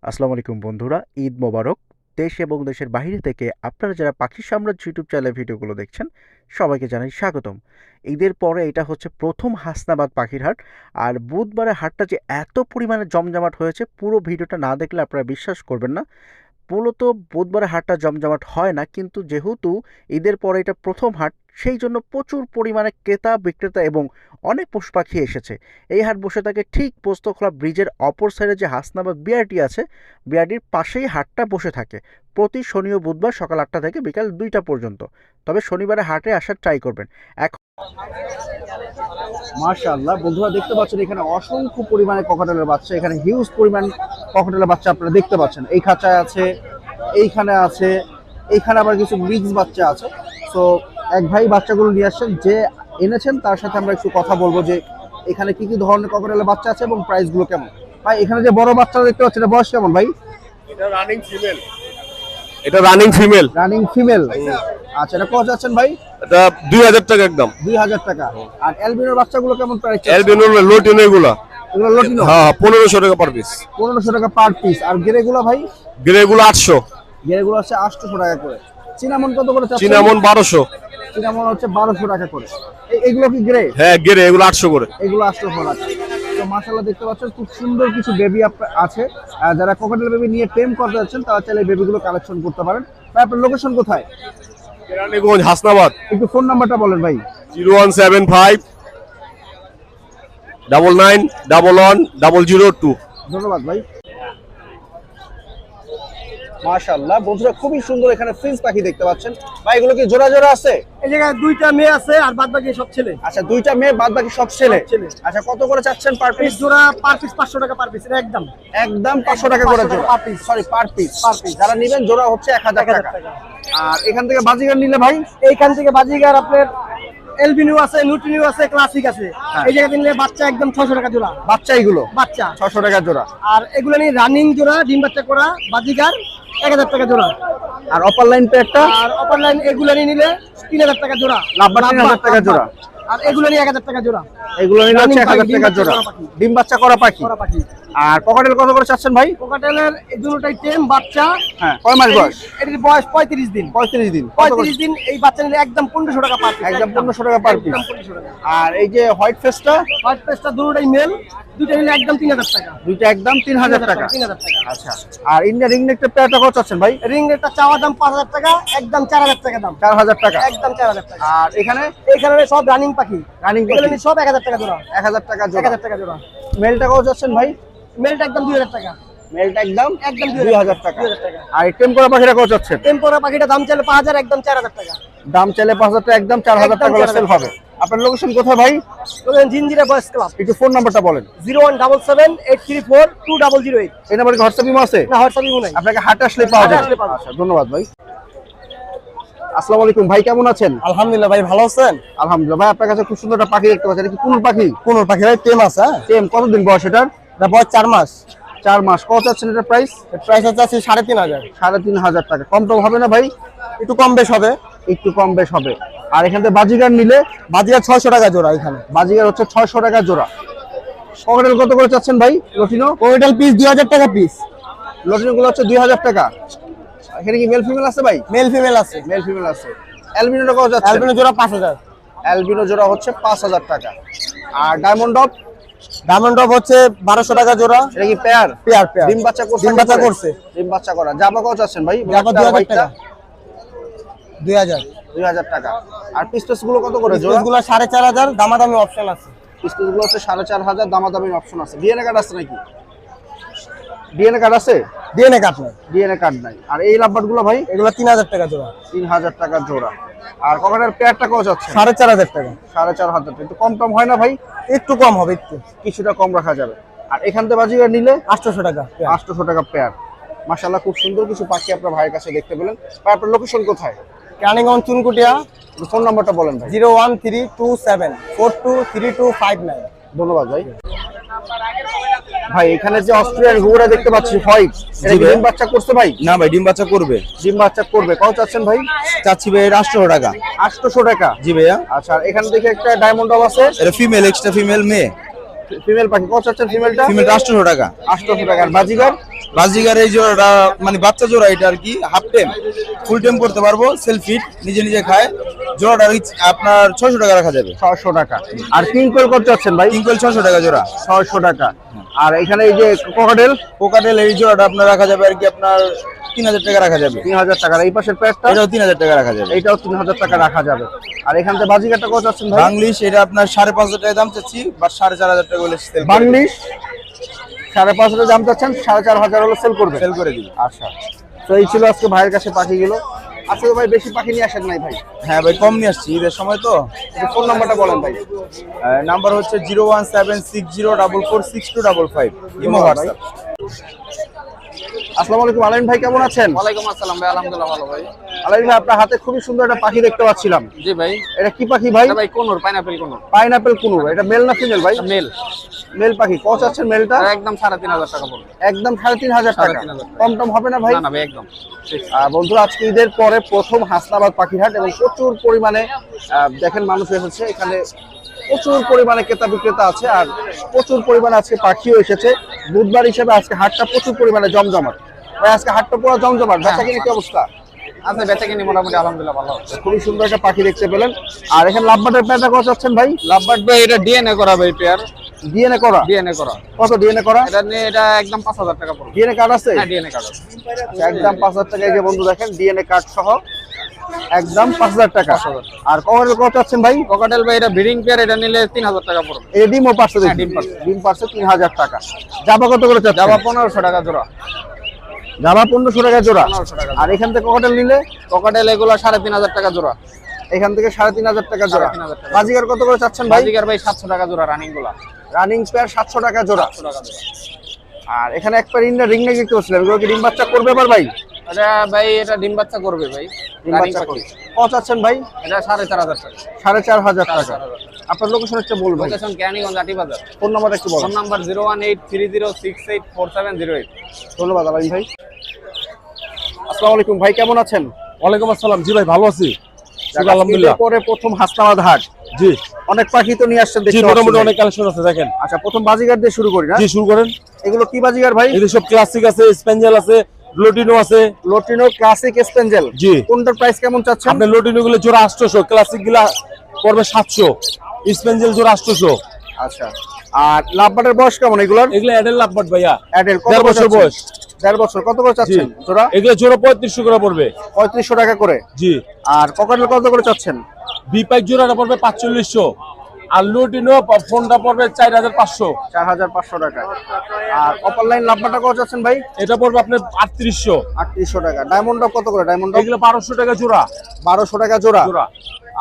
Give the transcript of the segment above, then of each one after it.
আসসালামু আলাইকুম বন্ধুরা, ঈদ মোবারক। দেশ এবং দেশের বাইরে থেকে আপনারা যারা পাখি সাম্রাজ্য ইউটিউব চ্যানেলের ভিডিওগুলো দেখছেন, সবাইকে জানাই স্বাগতম। ঈদের পরে এটা হচ্ছে প্রথম হাসনাবাদ পাখির হাট। আর বুধবারের হাটটা যে এত পরিমাণে জমজমাট হয়েছে, পুরো ভিডিওটা না দেখলে আপনারা বিশ্বাস করবেন না। মূলত বুধবারের হাটটা জমজমাট হয় না, কিন্তু যেহেতু ঈদের পরে এটা প্রথম হাট, সেই জন্য প্রচুর পরিমাণে ক্রেতা বিক্রেতা এবং অনেক পশু পাখি এসেছে। এই হাট বসে থাকে ঠিক পোস্তখোলা ব্রিজের অপর সাইডে যে হাসনাবাদ বিআরটি আছে, বিআরটির পাশেই হাটটা বসে থাকে প্রতি শনি ও বুধবার সকাল 8টা থেকে বিকাল 2টা পর্যন্ত। তবে শনিবারে হাটে আসার ট্রাই করবেন। এখন মাশাআল্লাহ বন্ধুরা, দেখতে পাচ্ছেন এখানে অসংখ্য পরিমাণে ককাটেলের বাচ্চা, এখানে হিউজ পরিমাণ ককাটেলের বাচ্চা আপনারা দেখতে পাচ্ছেন। এই খাঁচায় আছে, এইখানে আছে, এইখানে আবার কিছু মিক্স বাচ্চা আছে। তো এক ভাই বাচ্চাগুলো নিয়ে আসছেন, যে এনেছেন তার সাথে আমরা একটু কথা বলবো যে এখানে কি কি ধরনের ককাটেলের বাচ্চা আছে এবং প্রাইসগুলো কেমন। ভাই এখানে যে বড় বাচ্চাটা দেখতে পাচ্ছেন, এটা বয়স কেমন ভাই? এটা রানিং ফিমেল। এটা রানিং ফিমেল। Running female. আচ্ছা, এটা কত যাচ্ছেন ভাই? এটা 2000 টাকা একদম। 2000 টাকা। আর অ্যালবিনোর বাচ্চাগুলো কেমন প্রাইস? অ্যালবিনো লোটিনো এগুলো লটিনো? হ্যাঁ 1500 টাকা পার পিস। 1500 টাকা পার পিস। আর গ্রেগুলো ভাই? গ্রেগুলো 800। গ্রেগুলো হচ্ছে 800 টাকা করে। চিনামন কত করে চাচ্ছেন? চিনামন 1200। চিনামন হচ্ছে 1200 টাকা করে। এগুলো কি গ্রে? হ্যাঁ গ্রে, এগুলো 800 করে। এগুলো 800 টাকা। তো মাশাআল্লাহ দেখতে পাচ্ছেন খুব সুন্দর কিছু বেবি আছে। যারা ককাটেল বেবি নিয়ে টেম করতে যাচ্ছেন তারা চাইলে বেবিগুলো কালেকশন করতে পারেন। ভাই আপনার লোকেশন কোথায়? কেরানীগঞ্জ হাসনাবাদ। একটু ফোন নাম্বারটা বলেন ভাই। 0175 99 11 002। ধন্যবাদ ভাই। মাশাআল্লাহ বন্ধুরা, খুবই সুন্দর এখানে ফ্রিন্স পাখি দেখতে পাচ্ছেন। ভাই এগুলো কি জোড়া জোড়া আছে? এই জায়গায় দুইটা মেয়ে আছে আর বাদ বাকি সব ছেলে। আচ্ছা, দুইটা মেয়ে বাদ বাকি সব ছেলে। আচ্ছা, কত করে চাচ্ছেন পার এই পিস? জোড়া পার পিস 500 টাকা পার পিস, এটা একদম একদম 500 টাকা করে জোড়া। Per piece. Sorry, per piece. যারা নেবেন জোড়া হচ্ছে 1000 টাকা। আর এখান থেকে বাজিগার নিলে ভাই? এইখান থেকে বাজিগার আপনার এলবিনিউ আছে, নিউট্রিনিউ আছে, ক্লাসিক আছে। এই জায়গা নিলে বাচ্চা একদম 600 টাকা জোড়া। বাচ্চা এগুলো বাচ্চা 600 টাকা জোড়া। আর এগুলো নিয়ে রানিং জোড়া ডিম বাচ্চা করা বাজিগার 1000 টাকা জোড়া। আর অপার লাইন পেয়ারটা? আর অপার লাইন এগুলো নিলে 3000 টাকা জোড়া। লাভবার 3000 টাকা জোড়া। আর এগুলো নিয়ে 1000 টাকা জোড়া। এগুলো নিলে হচ্ছে 1000 টাকা জোড়া। ডিম বাচ্চা করা পাখি। করা পাখি। আর ককাটেল কত করে চাচ্ছেন ভাই? কোকাটেলের এই দুটোটাই টেম বাচ্চা। হ্যাঁ, কয় মাস বয়স? এটির বয়স 35 দিন। 35 দিন। 35 দিন। এই বাচ্চা নিলে একদম 1500 টাকা পার পিস। একদম 1500 টাকা পার পিস। একদম 1500 টাকা। আর এই যে হোয়াইট ফেসটা? হোয়াইট পেস্টটা দুটোটাই মেল, দুটো নিলে একদম 3000 টাকা। দুইটা একদম 3000 টাকা। 3000 টাকা। আচ্ছা, আর ইন্ডিয়া রিং নেকটা পেয়ারটা কত চাচ্ছেন ভাই? রিং রেটটা চাওয়া দাম 5000 টাকা, একদম 4000 টাকা দাম। 4000 টাকা। একদম 4000 টাকা। আর এখানে এইখানে সব রানিং পাখি। রানিং এগুলো নিয়ে সব 1000 টাকা জোড়া। 1000 টাকা জোড়া। 1000 টাকা জোড়া। মেলটা কত চাচ্ছেন ভাই? মেলটা একদম 2000 টাকা। মেলটা একদম একদম 2000 টাকা। 2000 টাকা। আর টেম করা পাখিটা কত চাচ্ছেন? টেম্পোরা পাখিটা দাম চাইলে 5000, একদম 4000 টাকা। দাম চাইলে 5000 টাকা, একদম 4000 টাকা করে সেল হবে। আপনার লোকেশন কোথায় ভাই? বলেন জিনজিরা বয়েস ক্লাব। একটু ফোন নাম্বারটা বলেন। 01778342008। এই নাম্বারে কি হোয়াটসঅ্যাপ ইমো আছে? না, হোয়াটসঅ্যাপ ইমো নাই। আপনাকে হাটে আসলে পাওয়া হাটে যাবে। আসলে পাওয়া যাবে। আচ্ছা, ধন্যবাদ ভাই। আসসালামু আলাইকুম ভাই, কেমন আছেন? আলহামদুলিল্লাহ ভাই, ভালো আছেন? আলহামদুলিল্লাহ ভাই, আপনার কাছে খুব সুন্দর একটা পাখি দেখতে পাচ্ছি। এটা কি কোন পাখি? কোন পাখি ভাই? টেম আছে। টেম। কতদিন বয়স এটার? এটা বয়স 4 মাস। 4 মাস। কত চাচ্ছেন এটা প্রাইস? প্রাইস আছে 3500। 3500 টাকা। কম টম হবে না ভাই? একটু কম বেশ হবে। একটু কম বেশ হবে। আর এখান থেকে বাজিগার নিলে? বাজিয়া 600 টাকা জোড়া। এখানে বাজিগার হচ্ছে 600 টাকা জোড়া। ককাটেল কত করে চাচ্ছেন ভাই? লটিনো? কোয়েটাল পিস 2000 টাকা পিস। লটিনো গুলো হচ্ছে 2000 টাকা। এখানে কি মেল ফিমেল আছে ভাই? মেল ফিমেল আছে। মেল ফিমেল আছে। অ্যালবিনোটা কত যাচ্ছে? অ্যালবিনো জোড়া 5000। অ্যালবিনো জোড়া হচ্ছে 5000 টাকা। আর ডায়মন্ড ডগ? ডায়মন্ড ডগ হচ্ছে 1200 টাকা জোড়া। এটা কি পেয়ার? Pair pair. ডিম বাচ্চা করছে? ডিম বাচ্চা করছে। ডিম বাচ্চা করা। জাবা কত চাচ্ছেন ভাই? জাবা 2000 টাকা। 2000। 2000 টাকা। আর পিস্টস গুলো কত করে জোড়া? পিসগুলো 4500, দামাদামি অপশন আছে। পিস্টস গুলো হচ্ছে 4500, দামাদামি অপশন আছে। ডিএনএ কার্ড আছে নাকি? ডিএনএ কার্ড আছে? ডিএনএ কার্ড নাই। ডিএনএ কার্ড নাই। আর এই লাভবার্ড গুলো ভাই? এগুলো 3000 টাকা জোড়া। 3000 টাকা জোড়া। আর ককাটের পেয়ারটা কত যাচ্ছে? 4500 টাকা। 4500 টাকা। একটু কম টম হয় না ভাই? একটু কম হবে, একটু কিছুটা কম রাখা যাবে। আর এখান থেকে বাজিগার নিলে? 800 টাকা। 800 টাকা পেয়ার। মাশাআল্লাহ, খুব সুন্দর কিছু পাখি আপনার ভাইয়ের কাছে দেখতে পেলেন। ভাই আপনার লোকেশন কোথায়? কেরানীগঞ্জ চুনকুটিয়া। ফোন নাম্বারটা বলেন ভাই। 01327423259। ধন্যবাদ ভাই। ভাই এখানে যে অস্ট্রেলিয়ান ঘুঘুরা দেখতে পাচ্ছি হোয়াইট, এটা কি ডিম বাচ্চা করছে ভাই? না ভাই, ডিম বাচ্চা করবে। ডিম বাচ্চা করবে। কত চাচ্ছেন ভাই? চাচ্ছি ভাই 800 টাকা। 800 টাকা। জি ভাইয়া। আচ্ছা, আর এখানে দেখে একটা ডায়মন্ড ডগ আছে। এটা ফিমেল, এক্সট্রা ফিমেল মেয়ে। ফিমেল পাখি। কত চাচ্ছেন ফিমেলটা? ফিমেল 800 টাকা। 800 টাকা। আর বাজিগার? বাজিগার এই জোড়াটা মানে বাচ্চা জোড়া, এটা আর কি হাফ টেম ফুল টেম করতে পারবো, সেলফি নিজে নিজে খায়। জোড়াটা আপনার 600 টাকা রাখা যাবে। 600 টাকা। আর কিংকোয়েল কত চাচ্ছেন ভাই? কিংকোয়েল 600 টাকা জোড়া। 600 টাকা। আর এখানে এই যে কোকাটেল, কোকাটেল এই জোড়াটা আপনার রাখা যাবে আর কি আপনার 3000 টাকা রাখা যাবে। 3000 টাকা। এই পাশের প্যাকটা এটাও 3000 টাকা রাখা যাবে। এটাও 3000 টাকা রাখা যাবে। আর এখান থেকে বাজিকারটা কত চাচ্ছেন ভাই? বাংলিশ এটা আপনার 5500 টাকা দাম চাচ্ছি, বা 4500 টাকা হলে সেল বাংলিশ 5,500 দাম চাচ্ছেন, 4,500 হলে সেল করবে। সেল করে দিই। আচ্ছা, তো এই ছিল আজকে ভাইয়ের কাছে পাখিগুলো। আজকে তো ভাই বেশি পাখি নিয়ে আসেন নাই ভাই? হ্যাঁ ভাই, কম নিয়ে আসছি ঈদের সময় তো। ফোন নাম্বারটা বলেন ভাই। নাম্বার হচ্ছে 01760446255। Imo WhatsApp. আসসালামু আলাইকুম আলাইন ভাই, কেমন আছেন? ওয়ালাইকুম আসসালাম ভাই, আলহামদুলিল্লাহ ভালো ভাই। আলাইন ভাই, আপনার হাতে খুবই সুন্দর একটা পাখি দেখতে পাচ্ছিলাম। জি ভাই। এটা কি পাখি ভাই? এটা ভাই কোনর, পাইনাপেল কোনর। পাইনাপেল কুনুর। এটা মেল না ফিমেল ভাই? মেল। মেল পাখি। কত চাচ্ছেন মেলটা? একদম 3500 টাকা পড়বে। একদম 3500 টাকা। 3500 কম টম হবে না ভাই? না না ভাই, একদম। বন্ধুরা, আজকে ঈদের পরে প্রথম হাসনাবাদ পাখির হাট এবং প্রচুর পরিমাণে দেখেন মানুষ এসেছে এখানে। প্রচুর পরিমাণে ক্রেতা বিক্রেতা আছে আর প্রচুর পরিমাণে আজকে পাখিও এসেছে। বুধবার হিসেবে আজকে হাটটা প্রচুর পরিমাণে জমজমাট। ভাই আজকে হাটটা পুরো জমজমাট। বেচা কিনে কি অবস্থা? আচ্ছা, বেচা কিনি মোটামুটি আলহামদুলিল্লাহ ভালো। খুবই সুন্দর একটা পাখি দেখতে পেলেন। আর এখানে লাভবাটের প্যাটা কত চাচ্ছেন ভাই? লাভবার্ড ভাই এটা ডিএনএ করা ভাই, পেয়ার ডিএনএ করা। ডিএনএ করা। কত ডিএনএ করা? এটা একদম 5000 টাকা পড়বে। ডিএনএ কার্ড আছে? হ্যাঁ, ডিএনএ কার্ড আছে। আচ্ছা, একদম 5000 টাকা। এই যে বন্ধু দেখেন, ডিএনএ কার্ড সহ একদম 5000 টাকা। আর কভারের কত চাচ্ছেন ভাই? ককাটেল ভাই এটা ব্রিডিং পেয়ার, এটা নিলে 3000 টাকা পড়বে। এই ডিমও পারছে? হ্যাঁ, ডিম পারছে। ডিম পারছে 3000 টাকা। জাবা কত করে চাচ্ছেন? জাবা 1500 টাকা জোড়া। জাবা 1500 টাকা জোড়া। 1500 টাকা। আর এখান থেকে ককাটেল নিলে? ককাটেল এগুলো 3500 টাকা জোড়া। এখান থেকে 3500 টাকা জোড়া। 3500 টাকা। বাজিগার কত করে চাচ্ছেন ভাই? বাজিগার ভাই 700 টাকা জোড়া রানিং গুলা। রানিং পেয়ার 700 টাকা জোড়া। 700 টাকা জোড়া। আর এখানে এক পেয়ার ইন্ডিয়া রিং নেক দেখতে পাচ্ছিলাম, এগুলো কি ডিম বাচ্চা করবে এবার ভাই? এটা ভাই এটা ডিম বাচ্চা করবে ভাই। ডিম রানিং বাচ্চা পাখি। করবে। কত চাচ্ছেন ভাই? এটা 4500 টাকা। 4500 টাকা। আপনার লোকেশন একটা বলবেন ভাই। লোকেশন কেরানীগঞ্জ আটি বাজার। ফোন নাম্বারটা একটু বলুন। Phone number 01830684708। ধন্যবাদ আলাইন ভাই। আসসালামু আলাইকুম ভাই, কেমন আছেন? ওয়ালাইকুম আসসালাম। জি ভাই, ভালো আছি আলহামদুলিল্লাহ। পরে প্রথম হাসনাবাদ হাট। জি অনেক পাখি তো নিয়ে আসছেন জি, দেখতে মোটামুটি পাচ্ছি। অনেক কালেকশন আছে দেখেন। আচ্ছা, প্রথম বাজিগার দিয়ে শুরু করি না? জি, শুরু করেন। এগুলো কি বাজিগার ভাই? এগুলো সব ক্লাসিক আছে, স্পেঞ্জেল আছে, লোটিনো আছে। লোটিনো ক্লাসিক স্পেঞ্জেল। জি। কোনটার প্রাইস কেমন চাচ্ছেন? আপনার লোটিনো গুলো জোড়া 800, ক্লাসিক গুলা পড়বে 700, স্পেঞ্জেল জোড়া 800। আচ্ছা। আর লাভবাটের বয়স কেমন এগুলোর? এগুলো অ্যাডেল লাভবাট ভাইয়া, অ্যাডেল কত 1.5 বছর বয়স। 1.5 বছর। কত করে জি, চাচ্ছেন জোড়া? এগুলো জোড়া 3500 করে পড়বে। 3500 টাকা করে। জি। আর ককাটেল কত করে চাচ্ছেন? বি পাইক জোড়াটা পড়বে 4500, আর লোটিনো ফোনটা পড়বে 4500। 4500 টাকা। আর অপার লাইন লাভবাটা কত চাচ্ছেন ভাই? এটা পড়বে আপনার 3800। 3800 টাকা। ডায়মন্ড কত করে? ডায়মন্ড এগুলো 1200 টাকা জোড়া। 1200 টাকা জোড়া। জোড়া।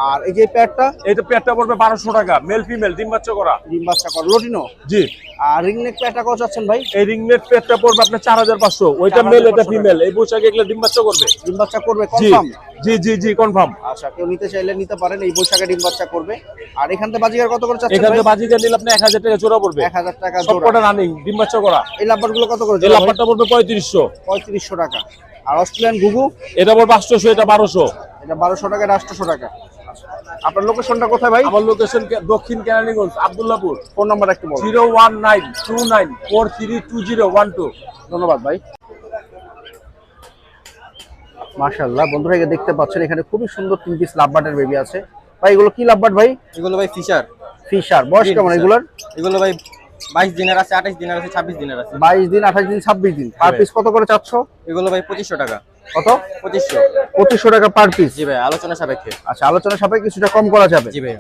আর এই যে প্যাডটা? এটা পেয়ারটা পড়বে 1200 টাকা, মেল ফিমেল ডিম বাচ্চা করা। ডিম বাচ্চা কর লোটিনো। জি। আর রিং নেক প্যাডটা কত চাচ্ছেন ভাই? এই রিংনেট পেয়ারটা পড়বে আপনার 4500। ওইটা মেল, এটা ফিমেল। এই বৈশাখে এগুলো ডিম বাচ্চা করবে। ডিম বাচ্চা করবে জি কনফার্ম? জি জি জি, কনফার্ম। আচ্ছা, কেউ নিতে চাইলে নিতে পারেন, এই বৈশাখে ডিম বাচ্চা করবে। আর এখান থেকে বাজিগার কত করে চাচ্ছেন এখানে ভাই? বাজিকার নিলে আপনি 1000 টাকা জোড়া পড়বে। 1000 টাকা জোড়া। সবকটা রানিং ডিম বাচ্চা করা। এই লাভবারগুলো কত করে এই জোড়া ভাই? লাভবারটা পড়বে 3500। 3500 টাকা। আর অস্ট্রেলিয়ান গুগু? এটা পড়বে 800, এটা 1200। এটা 1200 টাকা, এটা 800 টাকা। আপনার লোকেশনটা কোথায় ভাই? আমার লোকেশন দক্ষিণ কেরানীগঞ্জ, আব্দুল্লাহপুর। ফোন নাম্বার একটু বলুন। 01929432012। ধন্যবাদ ভাই। মাশাআল্লাহ, বন্ধুরা এই দেখতে পাচ্ছেন এখানে খুবই সুন্দর 3 পিস লাভবার্ডের বেবি আছে। ভাই এগুলো কি লাভবার্ড ভাই? এগুলো ভাই ফিশার। ফিশার। বয়স কেমন এগুলোর? এগুলো ভাই 22 দিনের আছে, 28 দিনের আছে, 26 দিনের আছে। 22 দিন, 28 দিন, 26 দিন। পার পিস কত করে চাচ্ছ? এগুলো ভাই 2500 টাকা। কত? 2500। 2500 টাকা পার পিস। জি ভাই, আলোচনা সাপেক্ষে। আচ্ছা, আলোচনা সাপেক্ষে কিছুটা কম করা যাবে। জি ভাই।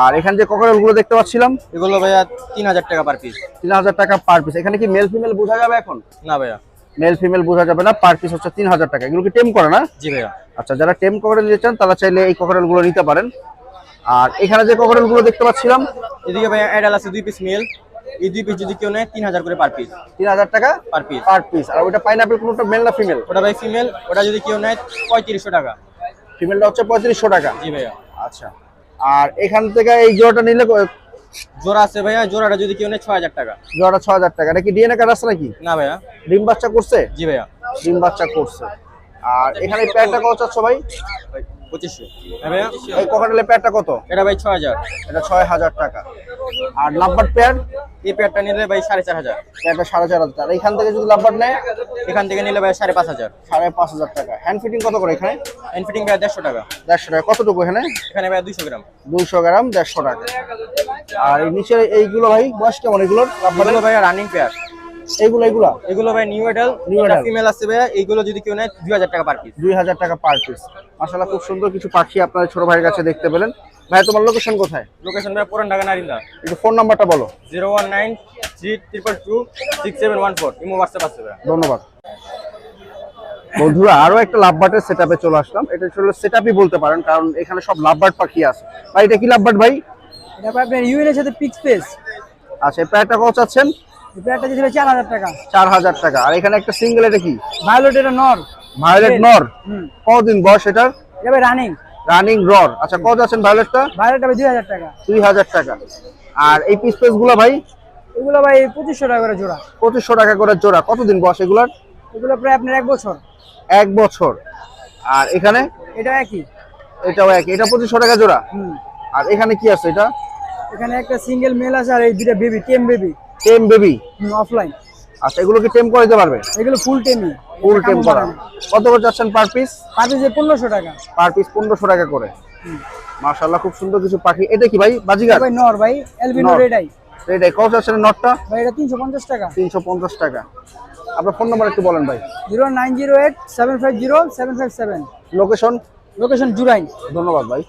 আর এখানে যে ককাটেলগুলো দেখতে পাচ্ছিলাম, এগুলো ভাইয়া 3000 টাকা পার পিস। 3000 টাকা পার পিস। এখানে কি মেল ফিমেল বোঝা যাবে এখন? না ভাইয়া। মেল ফিমেল বোঝা যাবে না, পার পিস হচ্ছে 3000 টাকা। এগুলো কি টেম করে না? জি ভাইয়া। আচ্ছা, যারা টেম ককাটেল নিতে চান তারা চাইলে এই ককাটেলগুলো নিতে পারেন। আর এখানে যে ককাটেলগুলো দেখতে পাচ্ছিলাম, এদিকে ভাইয়া অ্যাডাল আছে 2 পিস মেল। এই 2 পিস যদি কেউ নেয় 3000 করে পার পিস। 3000 টাকা পার পিস। Per piece. আর ওটা পাইনাপেল কোনটা মেল না ফিমেল? ওটা ভাই ফিমেল, ওটা যদি কেউ নেয় 3500 টাকা। ফিমেলটা হচ্ছে 3500 টাকা। জি ভাইয়া। আচ্ছা। আর এখান থেকে এই জোড়াটা নিলে জোড়া আছে ভাইয়া, জোড়াটা যদি কেউ নেয় 6000 টাকা। জোড়াটা 6000 টাকা। এটা কি ডিএনএ কার্ড আছে নাকি? না ভাইয়া। ডিম বাচ্চা করছে? জি ভাইয়া। ডিম বাচ্চা করছে। আর এখানে প্যাডটা কত চাচ্ছ ভাই? 2500। হ্যাঁ ভাইয়া, এই ককাটেলের পেয়ারটা কত? এটা ভাই 6000। এটা 6000 টাকা। আর লাভবার্ড পেয়ার? এই পেয়ারটা নিলে ভাই 4500। পেয়ারটা 4500। আর এখান থেকে যদি লাভবার্ড নেয় এখান থেকে নিলে ভাই 5500। 5500 টাকা। হ্যান্ড ফিটিং কত করে এখানে? হ্যান্ড ফিটিং ভাই 150 টাকা। 150 টাকা। কতটুকু এখানে? এখানে ভাই 200 গ্রাম। 200 গ্রাম 150 টাকা। আর এই নিচে এইগুলো ভাই বয়স কেমন এগুলোর? লাভবার্ড এগুলো ভাই রানিং পেয়ার। এগুলো ভাই নিউ এডাল, New এটা adult। ফিমেল আছে ভাই, এইগুলো যদি কেউ নেয় 2000 টাকা পার পিস। 2000 টাকা পার পিস। মাশাআল্লাহ খুব সুন্দর কিছু পাখি আপনার ছোট ভাইয়ের কাছে দেখতে পেলেন। ভাই তোমার লোকেশন কোথায়? লোকেশন ভাই পুরান ঢাকা নারিন্দা। একটু ফোন নাম্বারটা বলো। 01932226714। ইমো WhatsApp আছে ভাই। ধন্যবাদ। বন্ধুরা আরো একটা লাভবার্ডের সেটআপে চলে আসলাম। এটা হলো সেটআপই বলতে পারেন, কারণ এখানে সব লাভবার্ড পাখি আছে। ভাই এটা কি লাভবার্ড ভাই? এটা ভাই আপনার ইউএন এর সাথে পিক্স পেস। আচ্ছা, এই পেয়ারটা কত চাচ্ছেন? এই পেয়ারটা দিতে 4000 টাকা। 4000 টাকা। আর এখানে একটা সিঙ্গেল, এটা কি? ভায়োলেট, এটা নর। ভায়োলেট নর। কতদিন বয়স এটার? এটা ভাই রানিং। রানিং রর। আচ্ছা, কত যাচ্ছেন ভায়োলেটটা? ভায়োলেটটা ভাই 2000 টাকা। 2000 টাকা। আর এই পিস পেস গুলো ভাই? এগুলো ভাই 2500 টাকা করে জোড়া। 2500 টাকা করে জোড়া। কতদিন বয়স এগুলার? এগুলো প্রায় আপনার 1 বছর। 1 বছর। আর এখানে? এটা একই। এটাও একই। এটা 2500 টাকা জোড়া। আর এখানে কি আছে এটা? এখানে একটা সিঙ্গেল মেল আছে আর এই দুইটা বেবি, টেম বেবি। টেম বেবি। অফলাইন। আচ্ছা, এগুলো কি টেম করে দিতে পারবে? এগুলো ফুল টেমই। ফুল টেম করা। কত করে যাচ্ছেন পার পিস? পার পিস 1500 টাকা। পার পিস 1500 টাকা করে। মাশাআল্লাহ খুব সুন্দর কিছু পাখি। এটা কি ভাই? বাজিগার? ভাই নর ভাই, এলবিনো নর। রেডাই। এটাই কত যাচ্ছেন নটটা? ভাই এটা 350 টাকা। 350 টাকা। আপনার ফোন নাম্বার একটু বলেন ভাই। 09087507557। লোকেশন? লোকেশন জুরাইন। ধন্যবাদ ভাই।